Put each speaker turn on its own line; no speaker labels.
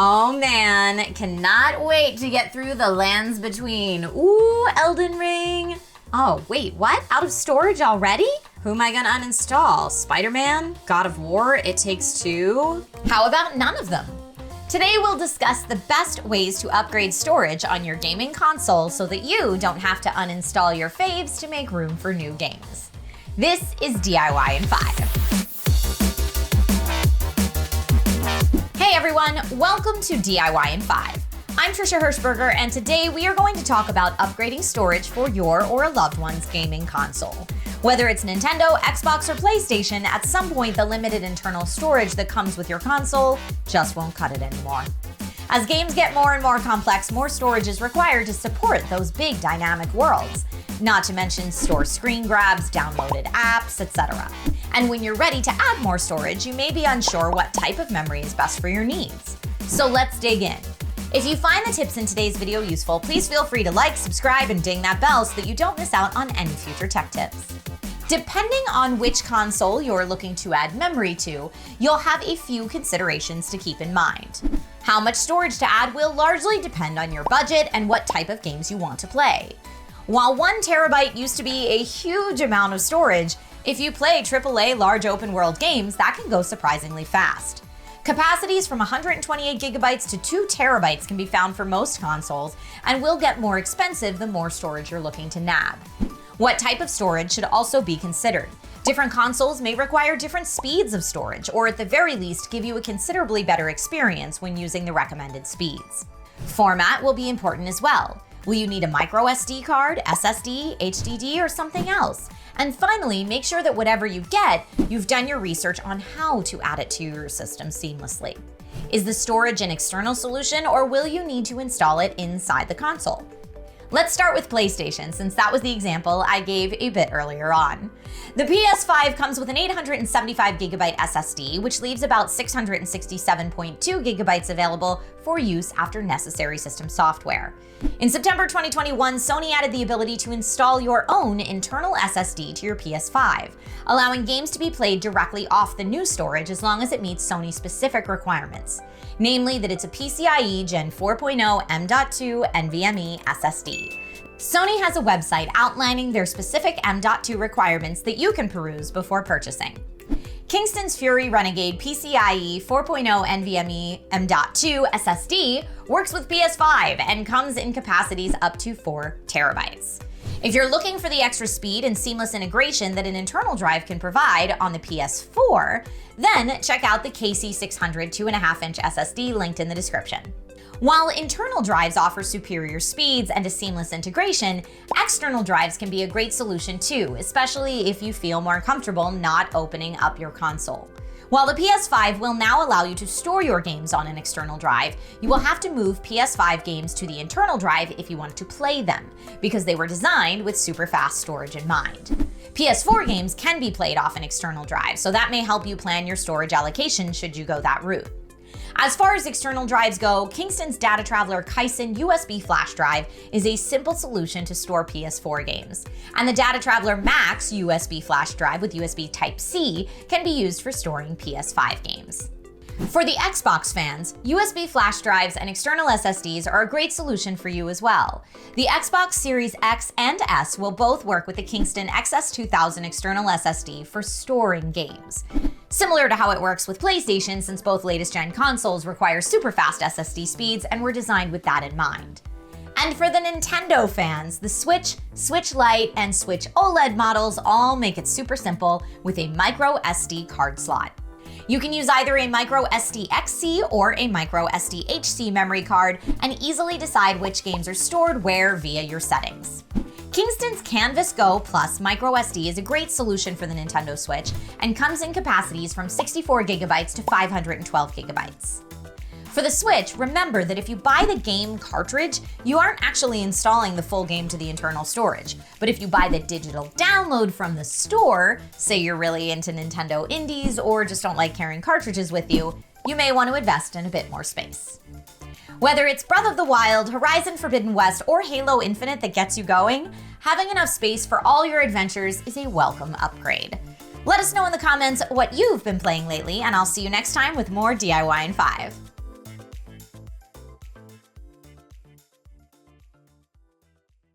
Oh man, cannot wait to get through the Lands Between. Ooh, Elden Ring. Oh, wait, what? Out of storage already? Who am I gonna uninstall? Spider-Man? God of War? It Takes Two? How about none of them? Today we'll discuss the best ways to upgrade storage on your gaming console so that you don't have to uninstall your faves to make room for new games. This is DIY in 5. Hey everyone, welcome to DIY in 5. I'm Trisha Hirschberger, and today we are going to talk about upgrading storage for your or a loved one's gaming console. Whether it's Nintendo, Xbox, or PlayStation, at some point the limited internal storage that comes with your console just won't cut it anymore. As games get more and more complex, more storage is required to support those big dynamic worlds. Not to mention store screen grabs, downloaded apps, etc. And when you're ready to add more storage, you may be unsure what type of memory is best for your needs. So let's dig in. If you find the tips in today's video useful, please feel free to like, subscribe, and ding that bell so that you don't miss out on any future tech tips. Depending on which console you're looking to add memory to, you'll have a few considerations to keep in mind. How much storage to add will largely depend on your budget and what type of games you want to play. While 1 terabyte used to be a huge amount of storage, if you play AAA large open world games, that can go surprisingly fast. Capacities from 128 gigabytes to 2 terabytes can be found for most consoles and will get more expensive the more storage you're looking to nab. What type of storage should also be considered. Different consoles may require different speeds of storage, or at the very least give you a considerably better experience when using the recommended speeds. Format will be important as well. Will you need a micro SD card, SSD, HDD, or something else? And finally, make sure that whatever you get, you've done your research on how to add it to your system seamlessly. Is the storage an external solution, or will you need to install it inside the console? Let's start with PlayStation, since that was the example I gave a bit earlier on. The PS5 comes with an 875 gigabyte SSD, which leaves about 667.2 gigabytes available for use after necessary system software. In September 2021, Sony added the ability to install your own internal SSD to your PS5, allowing games to be played directly off the new storage as long as it meets Sony-specific requirements, namely that it's a PCIe Gen 4.0 M.2 NVMe SSD. Sony has a website outlining their specific M.2 requirements that you can peruse before purchasing. Kingston's Fury Renegade PCIe 4.0 NVMe M.2 SSD works with PS5 and comes in capacities up to 4 terabytes. If you're looking for the extra speed and seamless integration that an internal drive can provide on the PS4, then check out the KC600 2.5-inch SSD linked in the description. While internal drives offer superior speeds and a seamless integration, external drives can be a great solution too, especially if you feel more comfortable not opening up your console. While the PS5 will now allow you to store your games on an external drive, you will have to move PS5 games to the internal drive if you want to play them, because they were designed with super fast storage in mind. PS4 games can be played off an external drive, so that may help you plan your storage allocation should you go that route. As far as external drives go, Kingston's Data Traveler Kysen USB flash drive is a simple solution to store PS4 games, and the Data Traveler Max USB flash drive with USB Type-C can be used for storing PS5 games. For the Xbox fans, USB flash drives and external SSDs are a great solution for you as well. The Xbox Series X and S will both work with the Kingston XS2000 external SSD for storing games. Similar to how it works with PlayStation, since both latest-gen consoles require super fast SSD speeds and were designed with that in mind. And for the Nintendo fans, the Switch, Switch Lite, and Switch OLED models all make it super simple with a micro SD card slot. You can use either a micro SD-XC or a micro SD-HC memory card and easily decide which games are stored where via your settings. Kingston's Canvas Go Plus microSD is a great solution for the Nintendo Switch and comes in capacities from 64 gigabytes to 512 gigabytes. For the Switch, remember that if you buy the game cartridge, you aren't actually installing the full game to the internal storage. But if you buy the digital download from the store, say you're really into Nintendo Indies or just don't like carrying cartridges with you, you may want to invest in a bit more space. Whether it's Breath of the Wild, Horizon Forbidden West, or Halo Infinite that gets you going, having enough space for all your adventures is a welcome upgrade. Let us know in the comments what you've been playing lately, and I'll see you next time with more DIY in 5.